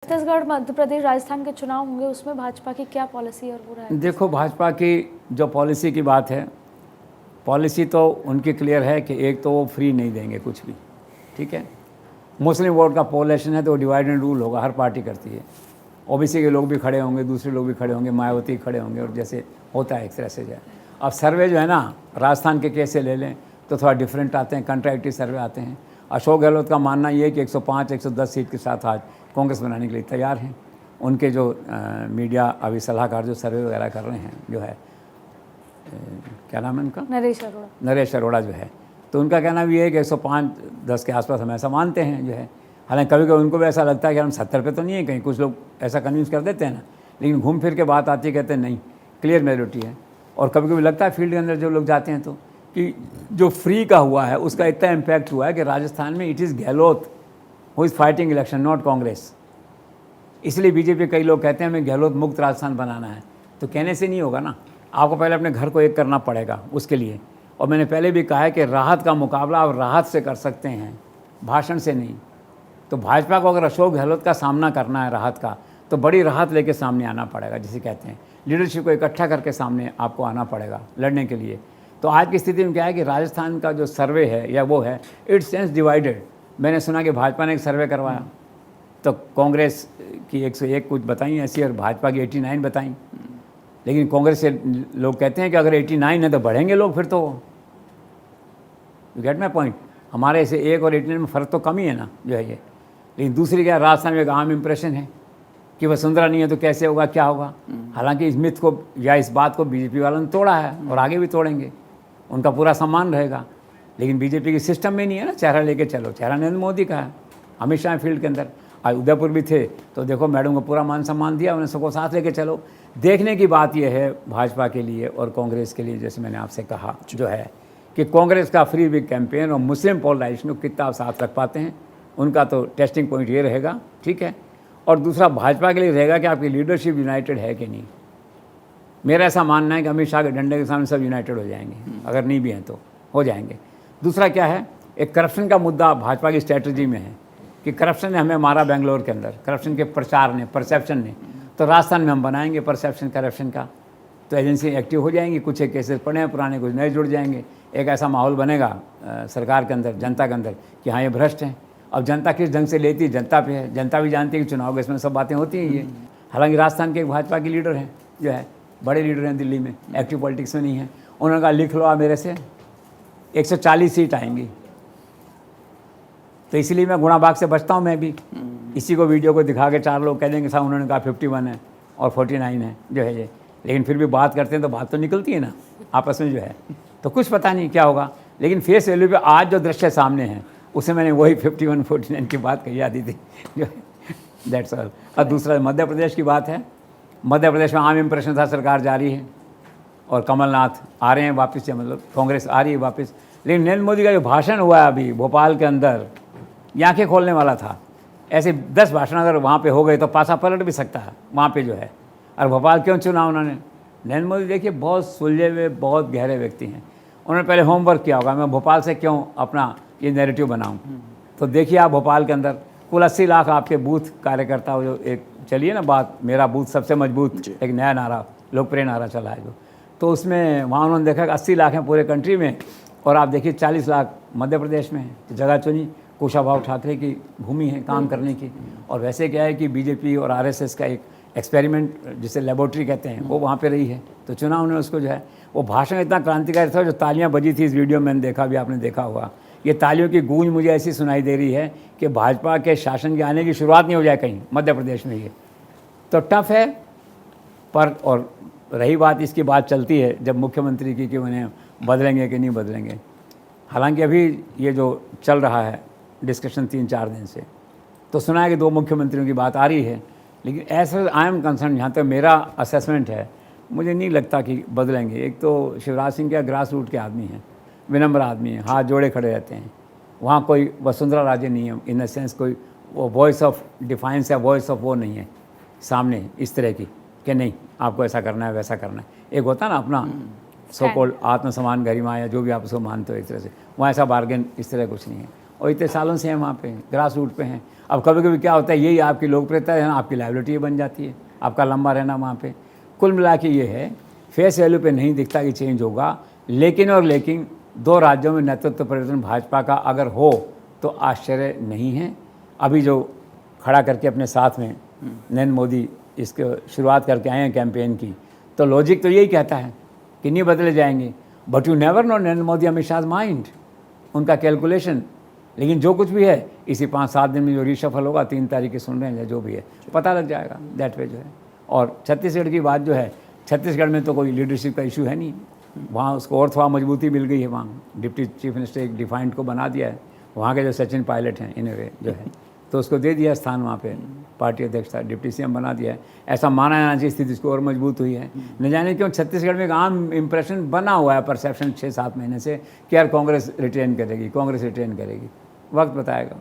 छत्तीसगढ़, मध्य प्रदेश, राजस्थान के चुनाव होंगे, उसमें भाजपा की क्या पॉलिसी और पूरा है? देखो, भाजपा की जो पॉलिसी की बात है, पॉलिसी तो उनकी क्लियर है कि एक तो वो फ्री नहीं देंगे कुछ भी, ठीक है। मुस्लिम वोट का पॉपुलेशन है तो डिवाइड एंड रूल होगा, हर पार्टी करती है। ओबीसी के लोग भी खड़े होंगे, दूसरे लोग भी खड़े होंगे, मायावती खड़े होंगे, और जैसे होता है एक तरह से जो है। अब सर्वे जो है ना, राजस्थान के केस से ले लें तो थोड़ा डिफरेंट आते हैं, कंट्राडिक्टरी सर्वे आते हैं। अशोक गहलोत का मानना ये है कि 105 110 सीट के साथ आज कांग्रेस बनाने के लिए तैयार हैं। उनके जो मीडिया अभी सलाहकार जो सर्वे वगैरह कर रहे हैं, जो है क्या नाम है उनका, नरेश अरोड़ा जो है, तो उनका कहना भी है कि 105-10 के आसपास हम ऐसा मानते हैं जो है। हालांकि कभी कभी उनको भी ऐसा लगता है कि हम 70 पे तो नहीं है कहीं, कुछ लोग ऐसा कन्विंस कर देते हैं ना, लेकिन घूम फिर के बात आती है, कहते हैं नहीं क्लियर मेजोरिटी है। और कभी कभी लगता है फील्ड के अंदर जो लोग जाते हैं तो कि जो फ्री का हुआ है उसका इतना इम्पैक्ट हुआ है कि राजस्थान में it is Gehlot who is fighting election, not Congress. इसलिए बीजेपी कई लोग कहते हैं हमें गहलोत मुक्त राजस्थान बनाना है, तो कहने से नहीं होगा ना, आपको पहले अपने घर को एक करना पड़ेगा उसके लिए। और मैंने पहले भी कहा है कि राहत का मुकाबला आप राहत से कर सकते हैं, भाषण से नहीं। तो भाजपा को अगर अशोक गहलोत का सामना करना है राहत का, तो बड़ी राहत लेके सामने आना पड़ेगा, जिसे कहते हैं लीडरशिप को इकट्ठा करके सामने आपको आना पड़ेगा लड़ने के लिए। तो आज की स्थिति में क्या है कि राजस्थान का जो सर्वे है या वो है, इट्स सेंस डिवाइडेड। मैंने सुना कि भाजपा ने एक सर्वे करवाया तो कांग्रेस की 101 कुछ बताई ऐसी और भाजपा की 89 बताई, लेकिन कांग्रेस से लोग कहते हैं कि अगर 89 है तो बढ़ेंगे लोग फिर तो। यू गेट माई पॉइंट, हमारे से 1 और 89 में फ़र्क तो कम ही है ना जो है ये। लेकिन दूसरी क्या, राजस्थान में एक आम इम्प्रेशन है कि वसुंधरा नहीं है तो कैसे होगा, क्या होगा। हालांकि इस मिथ को या इस बात को बीजेपी वालों ने तोड़ा है और आगे भी तोड़ेंगे, उनका पूरा सम्मान रहेगा। लेकिन बीजेपी के सिस्टम में नहीं है ना, चेहरा लेके चलो। चेहरा नरेंद्र मोदी का है, हमेशा फील्ड के अंदर। आज उदयपुर भी थे तो देखो मैडम को पूरा मान सम्मान दिया, उन्हें सबको साथ लेके चलो। देखने की बात यह है भाजपा के लिए और कांग्रेस के लिए, जैसे मैंने आपसे कहा जो है कि कांग्रेस का फ्री बिग कैंपेन और मुस्लिम पोलराइजेशन को कितना आप साथ रख पाते हैं, उनका तो टेस्टिंग पॉइंट ये रहेगा, ठीक है। और दूसरा भाजपा के लिए रहेगा कि आपकी लीडरशिप यूनाइटेड है कि नहीं। मेरा ऐसा मानना है कि अमित शाह के डंडे के सामने सब यूनाइटेड हो जाएंगे, अगर नहीं भी हैं तो हो जाएंगे। दूसरा क्या है, एक करप्शन का मुद्दा भाजपा की स्ट्रैटेजी में है कि करप्शन ने हमें मारा बेंगलोर के अंदर, करप्शन के प्रचार ने, परसेप्शन ने। तो राजस्थान में हम बनाएंगे परसेप्शन करप्शन का, तो एजेंसी एक्टिव हो जाएंगी, कुछ एक केसेस पड़े हैं पुराने, कुछ नए जुड़ जाएंगे। एक ऐसा माहौल बनेगा सरकार के अंदर, जनता के अंदर कि हाँ ये भ्रष्ट हैं। अब जनता किस ढंग से लेती है जनता पे है, जनता भी जानती है कि चुनाव के इसमें सब बातें होती हैं ये। हालांकि राजस्थान के एक भाजपा के लीडर हैं जो है, बड़े लीडर हैं दिल्ली में, एक्टिव पॉलिटिक्स में नहीं है। उन्होंने कहा लिख लो आप मेरे से 140 सीट आएंगी। तो इसलिए मैं गुणाबाग से बचता हूँ मैं भी। इसी को वीडियो को दिखा के 4 लोग कह देंगे साहब उन्होंने कहा 51 है और 49 है जो है ये, लेकिन फिर भी बात करते हैं तो बात तो निकलती है ना आपस में जो है। तो कुछ पता नहीं क्या होगा, लेकिन फेस वैल्यू पे आज जो दृश्य सामने है उसे मैंने वही 51-49 की बात कही आती थी जो दैट्स ऑल। और दूसरा मध्य प्रदेश की बात है, मध्य प्रदेश में आम इम्प्रेशन था सरकार जारी है और कमलनाथ आ रहे हैं वापस से, मतलब कांग्रेस आ रही है वापस। लेकिन नरेंद्र मोदी का जो भाषण हुआ है अभी भोपाल के अंदर, ये आँखें खोलने वाला था। ऐसे 10 भाषण अगर वहाँ पे हो गए तो पासा पलट भी सकता है वहाँ पे जो है। और भोपाल क्यों चुना उन्होंने? नरेंद्र मोदी देखिए बहुत सुलझे हुए, बहुत गहरे व्यक्ति हैं। उन्होंने पहले होमवर्क किया होगा, मैं भोपाल से क्यों अपना ये नैरेटिव बनाऊँ। तो देखिए आप भोपाल के अंदर कुल 80 लाख आपके बूथ कार्यकर्ता हो, जो एक चलिए ना बात, मेरा बूथ सबसे मजबूत, एक नया नारा, लोकप्रिय नारा चला है जो, तो उसमें वहाँ उन्होंने देखा कि 80 लाख हैं पूरे कंट्री में, और आप देखिए 40 लाख मध्य प्रदेश में। तो जगह चुनी, कुशाभाऊ ठाकरे की भूमि है काम करने की। और वैसे क्या है कि बीजेपी और आरएसएस का एक एक्सपेरिमेंट जिसे लेबोरेटरी कहते हैं वो वहाँ पे रही है, तो चुना उन्होंने उसको जो है। वो भाषण इतना क्रांतिकारी था, जो तालियां बजी थी इस वीडियो में मैंने देखा, भी आपने देखा होगा। ये तालियों की गूंज मुझे ऐसी सुनाई दे रही है कि भाजपा के शासन के आने की शुरुआत नहीं हो जाए कहीं मध्य प्रदेश में। ये तो टफ है। पर और रही बात, इसकी बात चलती है जब मुख्यमंत्री की कि उन्हें बदलेंगे कि नहीं बदलेंगे। हालांकि अभी ये जो चल रहा है डिस्कशन 3-4 दिन से, तो सुना है कि 2 मुख्यमंत्रियों की बात आ रही है, लेकिन एज आई एम कंसर्न, जहाँ तक मेरा असेसमेंट है, मुझे नहीं लगता कि बदलेंगे। एक तो शिवराज सिंह क्या ग्रास रूट के आदमी हैं, विनम्र आदमी हैं, हाथ जोड़े खड़े रहते हैं। वहाँ कोई वसुंधरा राजे नहीं है, इन द सेंस कोई वो वॉइस ऑफ डिफाइंस या वॉइस ऑफ वो नहीं है सामने इस तरह की कि नहीं आपको ऐसा करना है वैसा करना है। एक होता है ना अपना सो कॉल्ड आत्मसम्मान गरिमा या जो भी आप उसको मानते हो एक तरह से, वहाँ ऐसा बार्गेन इस तरह कुछ नहीं है। और इतने सालों से हैं वहाँ पे, ग्रास रूट पे हैं। अब कभी कभी क्या होता है, यही आपकी लोकप्रियता है ना, आपकी लाइबिलिटी बन जाती है, आपका लंबा रहना वहाँ पे। कुल मिला के ये है, फेस वैल्यू पे नहीं दिखता कि चेंज होगा, लेकिन 2 राज्यों में नेतृत्व परिवर्तन भाजपा का अगर हो तो आश्चर्य नहीं है। अभी जो खड़ा करके अपने साथ में नरेंद्र मोदी इसके शुरुआत करके आए हैं कैंपेन की, तो लॉजिक तो यही कहता है कि नहीं बदले जाएंगे। But you never know Narendra Modi Amit mind, उनका कैलकुलेशन। लेकिन जो कुछ भी है इसी 5-7 दिन में जो रिशफल होगा, 3 तारीख की सुन रहे हैं, जो भी है पता लग जाएगा दैट वे जो है। और छत्तीसगढ़ की बात जो है, छत्तीसगढ़ में तो कोई लीडरशिप का इशू है नहीं, वहाँ उसको और थोड़ा मजबूती मिल गई है। वहाँ डिप्टी चीफ मिनिस्टर एक डिफाइंड को बना दिया है, वहाँ के जो सचिन पायलट हैं इन ए वे जो है, तो उसको दे दिया स्थान वहाँ पे, पार्टी अध्यक्ष था, डिप्टी सीएम बना दिया है। ऐसा माना जाना चाहिए, स्थिति इसको और मजबूत हुई है। न जाने क्यों छत्तीसगढ़ में एक आम इंप्रेशन बना हुआ है, परसेप्शन 6-7 महीने से कि यार कांग्रेस रिटेन करेगी, कांग्रेस रिटेन करेगी। वक्त बताएगा।